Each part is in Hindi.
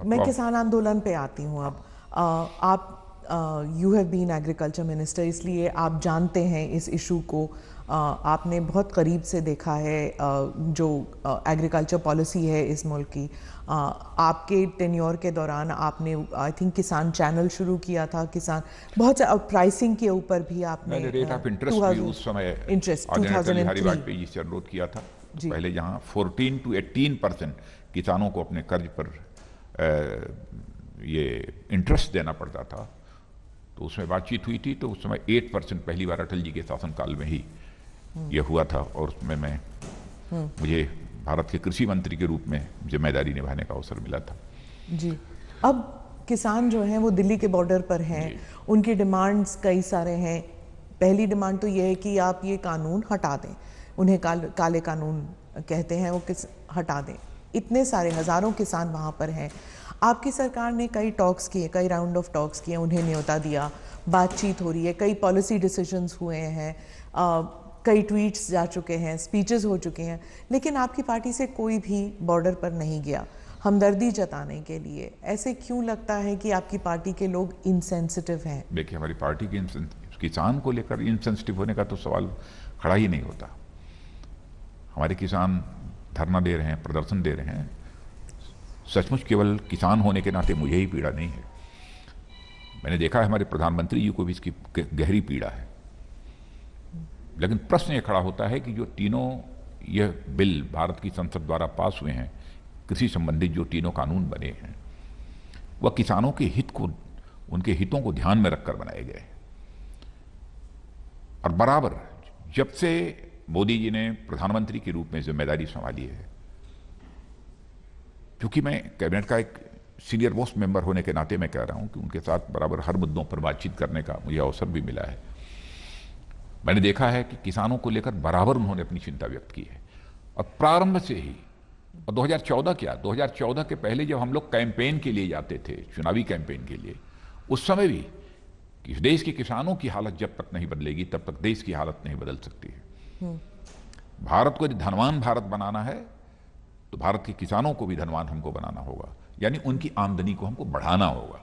मैं किसान आंदोलन पे आती हूँ अब। आप you have been agriculture minister, इसलिए आप जानते हैं इस इशू को। आपने बहुत करीब से देखा है जो एग्रीकल्चर पॉलिसी है इस मुल्क की। आपके टेन्योर के दौरान आपने आई थिंक किसान चैनल शुरू किया था, किसान बहुत प्राइसिंग के ऊपर भी आपने रेट ऑफ इंटरेस्ट भी उस समय इंटरेस्ट आदरणीय अटल बिहारी 2003 वाजपेयी जी से अनुरोध किया था। तो जी पहले यहाँ 14 to 18% किसानों को अपने कर्ज पर ये इंटरेस्ट देना पड़ता था। तो उसमें बातचीत हुई थी, तो उस समय 8% पहली बार अटल जी के शासनकाल में ही ये हुआ था, और उसमें मुझे भारत के कृषि मंत्री के रूप में जिम्मेदारी निभाने का अवसर मिला था। जी। अब किसान जो हैं वो दिल्ली के बॉर्डर पर हैं, उनकी डिमांड्स कई सारे हैं। पहली डिमांड तो ये है कि आप ये कानून हटा दें, उन्हें काले कानून कहते हैं, वो हटा दें। इतने सारे हज़ारों किसान वहाँ पर हैं। आपकी सरकार ने कई टॉक्स किए, कई राउंड ऑफ टॉक्स किए, उन्हें न्योता दिया, बातचीत हो रही है, कई पॉलिसी डिसीजंस हुए हैं, कई ट्वीट्स जा चुके हैं, स्पीचेस हो चुके हैं, लेकिन आपकी पार्टी से कोई भी बॉर्डर पर नहीं गया हमदर्दी जताने के लिए। ऐसे क्यों लगता है कि आपकी पार्टी के लोग इनसेंसिटिव हैं? देखिए, हमारी पार्टी के किसान को लेकर इनसेंसिटिव होने का तो सवाल खड़ा ही नहीं होता। हमारे किसान धरना दे रहे हैं, प्रदर्शन दे रहे हैं, सचमुच केवल किसान होने के नाते मुझे ही पीड़ा नहीं है। मैंने देखा है हमारे प्रधानमंत्री जी को भी इसकी गहरी पीड़ा है। लेकिन प्रश्न ये खड़ा होता है कि जो तीनों यह बिल भारत की संसद द्वारा पास हुए हैं, कृषि संबंधित जो तीनों कानून बने हैं, वह किसानों के हित को, उनके हितों को ध्यान में रखकर बनाए गए। और बराबर जब से मोदी जी ने प्रधानमंत्री के रूप में जिम्मेदारी संभाली है, क्योंकि मैं कैबिनेट का एक सीनियर मोस्ट मेंबर होने के नाते मैं कह रहा हूं कि उनके साथ बराबर हर मुद्दों पर बातचीत करने का मुझे अवसर भी मिला है। मैंने देखा है कि किसानों को लेकर बराबर उन्होंने अपनी चिंता व्यक्त की है, और प्रारंभ से ही। और 2014 क्या, 2014 के पहले जब हम लोग कैंपेन के लिए जाते थे, चुनावी कैंपेन के लिए, उस समय भी कि देश के किसानों की हालत जब तक नहीं बदलेगी तब तक देश की हालत नहीं बदल सकती है। भारत को यदि धनवान भारत बनाना है तो भारत के किसानों को भी धनवान हमको बनाना होगा, यानी उनकी आमदनी को हमको बढ़ाना होगा।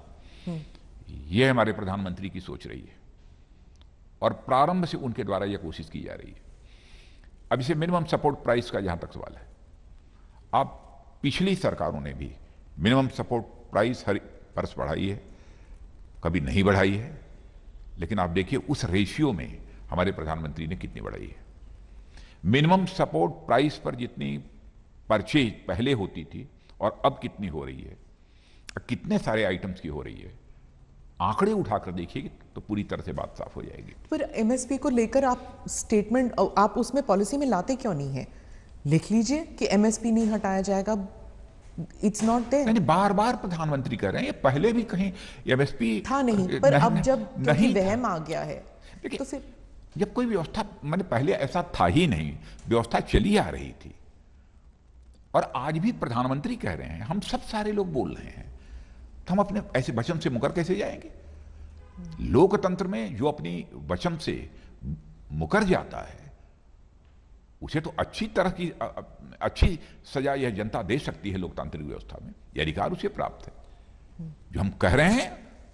यह हमारे प्रधानमंत्री की सोच रही है, और प्रारंभ से उनके द्वारा यह कोशिश की जा रही है। अब इसे मिनिमम सपोर्ट प्राइस का जहां तक सवाल है, आप पिछली सरकारों ने भी मिनिमम सपोर्ट प्राइस हर वर्ष बढ़ाई है, कभी नहीं बढ़ाई है। लेकिन आप देखिए उस रेशियो में हमारे प्रधानमंत्री ने कितनी बढ़ाई है। मिनिमम सपोर्ट प्राइस पर जितनी परचेज पहले होती थी और अब कितनी हो रही है, कितने सारे आइटम्स की हो रही है, आंकड़े उठाकर देखिए तो पूरी तरह से बात साफ हो जाएगी। पर एमएसपी को लेकर आप स्टेटमेंट, आप उसमें पॉलिसी में लाते क्यों नहीं है? लिख लीजिए कि एमएसपी नहीं हटाया जाएगा, इट्स नॉट देयर। नहीं, बार बार प्रधानमंत्री कह रहे हैं, ये पहले भी कहीं एमएसपी था नहीं, पर नहीं, अब जब नहीं वहम आ गया है तो फिर जब कोई व्यवस्था, मैंने पहले ऐसा था ही नहीं, व्यवस्था चली आ रही थी। और आज भी प्रधानमंत्री कह रहे हैं, हम सब सारे लोग बोल रहे हैं, तो हम अपने ऐसे वचन से मुकर कैसे जाएंगे? लोकतंत्र में जो अपनी वचन से मुकर जाता है उसे तो अच्छी तरह की अच्छी सजा यह जनता दे सकती है। लोकतांत्रिक व्यवस्था में यह अधिकार उसे प्राप्त है। जो हम कह रहे हैं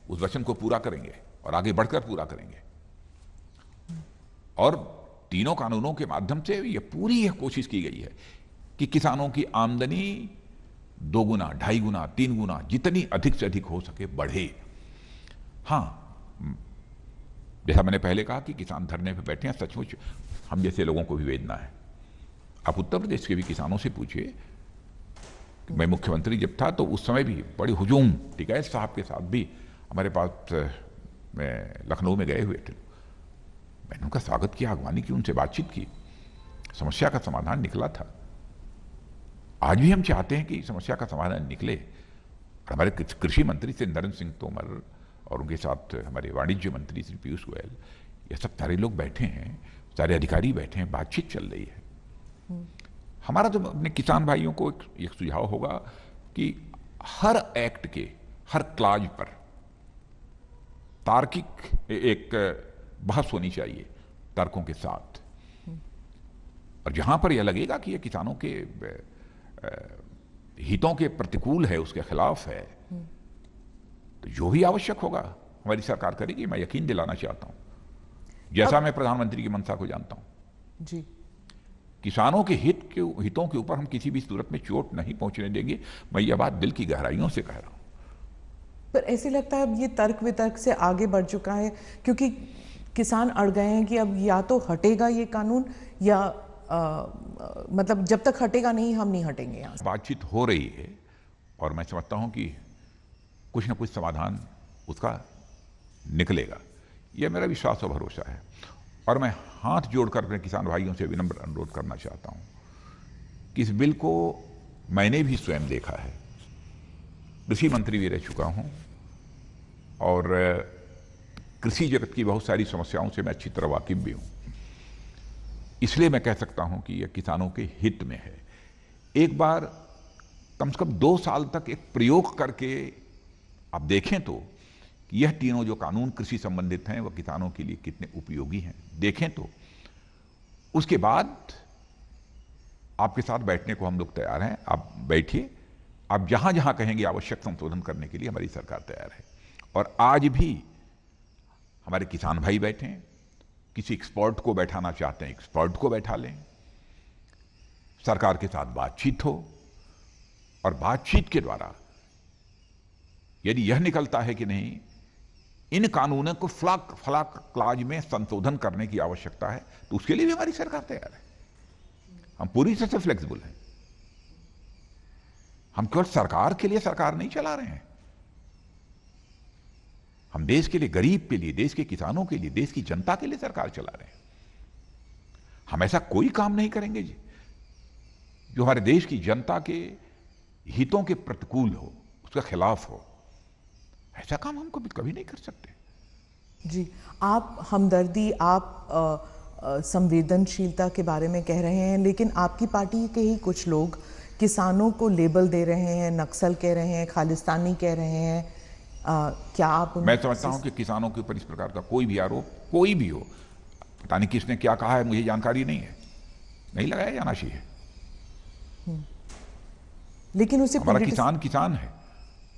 उस वचन को पूरा करेंगे और आगे बढ़कर पूरा करेंगे। और तीनों कानूनों के माध्यम से यह कोशिश की गई है कि किसानों की आमदनी 2 गुना, 2.5 गुना, 3 गुना, जितनी अधिक से अधिक हो सके बढ़े। हाँ, जैसा मैंने पहले कहा कि किसान धरने पर बैठे हैं, सचमुच हम जैसे लोगों को भी वेदना है। आप उत्तर प्रदेश के भी किसानों से पूछिए। मैं मुख्यमंत्री जब था तो उस समय भी बड़े हुजूम, टिकैत साहब के साथ भी हमारे पास लखनऊ में गए हुए थे। मैंने उनका स्वागत किया, अगवानी की, उनसे बातचीत की, समस्या का समाधान निकला था। आज भी हम चाहते हैं कि समस्या का समाधान निकले। हमारे कृषि मंत्री से नरेंद्र सिंह तोमर और उनके साथ हमारे वाणिज्य मंत्री श्री पीयूष गोयल, ये सब सारे लोग बैठे हैं, सारे अधिकारी बैठे हैं, बातचीत चल रही है। हमारा तो अपने किसान भाइयों को एक सुझाव होगा कि हर एक्ट के हर क्लाज पर तार्किक एक बहस होनी चाहिए, तर्कों के साथ। और जहां पर यह लगेगा कि यह किसानों के हितों के प्रतिकूल है, उसके खिलाफ है, तो जो भी आवश्यक होगा हमारी सरकार करेगी। मैं यकीन दिलाना चाहता हूं, जैसा मैं प्रधानमंत्री की मंशा को जानता हूं जी, किसानों के हितों के ऊपर हम किसी भी सूरत में चोट नहीं पहुंचने देंगे। मैं यह बात दिल की गहराइयों से कह रहा हूं। पर ऐसे लगता है अब ये तर्क वितर्क से आगे बढ़ चुका है, क्योंकि किसान अड़ गए हैं कि अब या तो हटेगा ये कानून या मतलब जब तक हटेगा नहीं हम नहीं हटेंगे यहाँ से। बातचीत हो रही है और मैं समझता हूं कि कुछ ना कुछ समाधान उसका निकलेगा, यह मेरा विश्वास और भरोसा है। और मैं हाथ जोड़कर अपने किसान भाइयों से विनम्र अनुरोध करना चाहता हूं कि इस बिल को मैंने भी स्वयं देखा है, कृषि मंत्री भी रह चुका हूं और कृषि जगत की बहुत सारी समस्याओं से मैं अच्छी तरह वाकिफ भी हूं। इसलिए मैं कह सकता हूं कि यह किसानों के हित में है। एक बार कम से कम 2 साल तक एक प्रयोग करके आप देखें तो कि यह तीनों जो कानून कृषि संबंधित हैं वह किसानों के लिए कितने उपयोगी हैं, देखें तो उसके बाद आपके साथ बैठने को हम लोग तैयार हैं। आप बैठिए, आप जहां जहां कहेंगे आवश्यक संशोधन करने के लिए हमारी सरकार तैयार है। और आज भी हमारे किसान भाई बैठे हैं, किसी एक्सपर्ट को बैठाना चाहते हैं एक्सपर्ट को बैठा लें, सरकार के साथ बातचीत हो और बातचीत के द्वारा यदि यह निकलता है कि नहीं इन कानूनों को फला क्लाज में संशोधन करने की आवश्यकता है, तो उसके लिए भी हमारी सरकार तैयार है। हम पूरी तरह से फ्लेक्सिबल हैं। हम केवल सरकार के लिए सरकार नहीं चला रहे हैं, हम देश के लिए, गरीब के लिए, देश के किसानों के लिए, देश की जनता के लिए सरकार चला रहे हैं। हम ऐसा कोई काम नहीं करेंगे जो हमारे देश की जनता के हितों के प्रतिकूल हो, उसके खिलाफ हो। ऐसा काम हम कभी नहीं कर सकते। जी, आप हमदर्दी, आप संवेदनशीलता के बारे में कह रहे हैं, लेकिन आपकी पार्टी के ही कुछ लोग किसानों को लेबल दे रहे हैं, नक्सल कह रहे हैं, खालिस्तानी कह रहे हैं। क्या आप मैं समझता हूं कि किसानों के ऊपर इस प्रकार का कोई भी आरोप कोई भी हो, पता नहीं किसने क्या कहा है, मुझे जानकारी नहीं है, नहीं लगाया जाना चाहिए। लेकिन उसे हमारा किसान किसान है,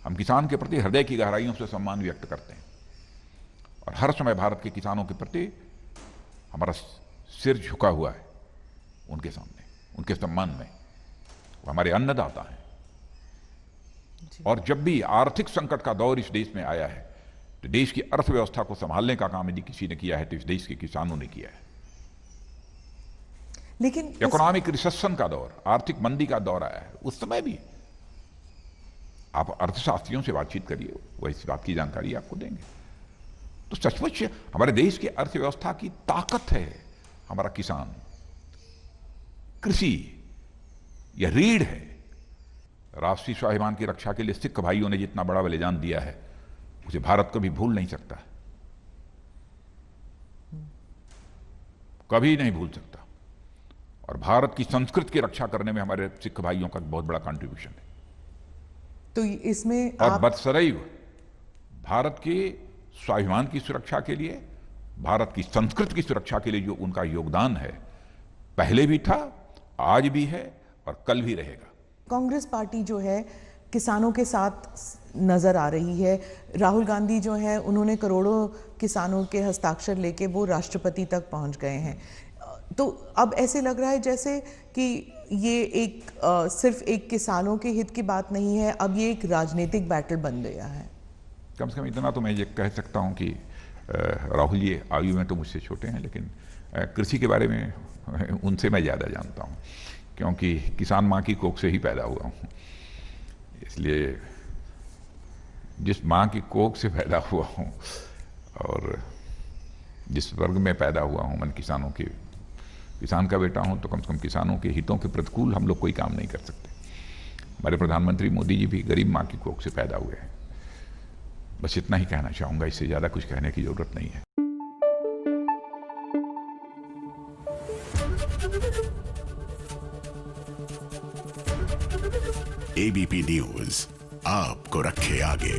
हम किसान के प्रति हृदय की गहराइयों से सम्मान व्यक्त करते हैं और हर समय भारत के किसानों के प्रति हमारा सिर झुका हुआ है उनके सामने, उनके सम्मान में। वो हमारे अन्नदाता हैं और जब भी आर्थिक संकट का दौर इस देश में आया है तो देश की अर्थव्यवस्था को संभालने का काम यदि किसी ने किया है तो इस देश के किसानों ने किया है। लेकिन इकोनॉमिक रिसेशन का दौर, आर्थिक मंदी का दौर आया है, उस समय भी आप अर्थशास्त्रियों से बातचीत करिए, वो इस बात की जानकारी आपको देंगे। तो सचमुच हमारे देश की अर्थव्यवस्था की ताकत है हमारा किसान, कृषि, यह रीढ़ है। राष्ट्रीय स्वाभिमान की रक्षा के लिए सिख भाइयों ने जितना बड़ा बलिदान दिया है उसे भारत कभी भूल नहीं सकता, कभी नहीं भूल सकता। और भारत की संस्कृति की रक्षा करने में हमारे सिख भाइयों का बहुत बड़ा कंट्रीब्यूशन है। तो इसमें और बदसदैव भारत के स्वाभिमान की सुरक्षा के लिए, भारत की संस्कृति की सुरक्षा के लिए जो उनका योगदान है, पहले भी था, आज भी है और कल भी रहेगा। कांग्रेस पार्टी जो है किसानों के साथ नजर आ रही है। राहुल गांधी जो है उन्होंने करोड़ों किसानों के हस्ताक्षर लेके वो राष्ट्रपति तक पहुंच गए हैं। तो अब ऐसे लग रहा है जैसे कि ये एक सिर्फ एक किसानों के हित की बात नहीं है, अब ये एक राजनीतिक बैटल बन गया है। कम से कम इतना तो मैं ये कह सकता हूँ कि राहुल जी आयु में तो मुझसे छोटे हैं, लेकिन कृषि के बारे में उनसे मैं ज़्यादा जानता हूँ, क्योंकि किसान माँ की कोख से ही पैदा हुआ हूँ। इसलिए जिस माँ की कोख से पैदा हुआ हूँ और जिस वर्ग में पैदा हुआ हूँ, मैं किसान का बेटा हूँ, तो कम से कम किसानों के हितों के प्रतिकूल हम लोग कोई काम नहीं कर सकते। हमारे प्रधानमंत्री मोदी जी भी गरीब माँ की कोख से पैदा हुए हैं। बस इतना ही कहना चाहूँगा, इससे ज़्यादा कुछ कहने की जरूरत नहीं है। एबीपी न्यूज़ आपको रखे आगे।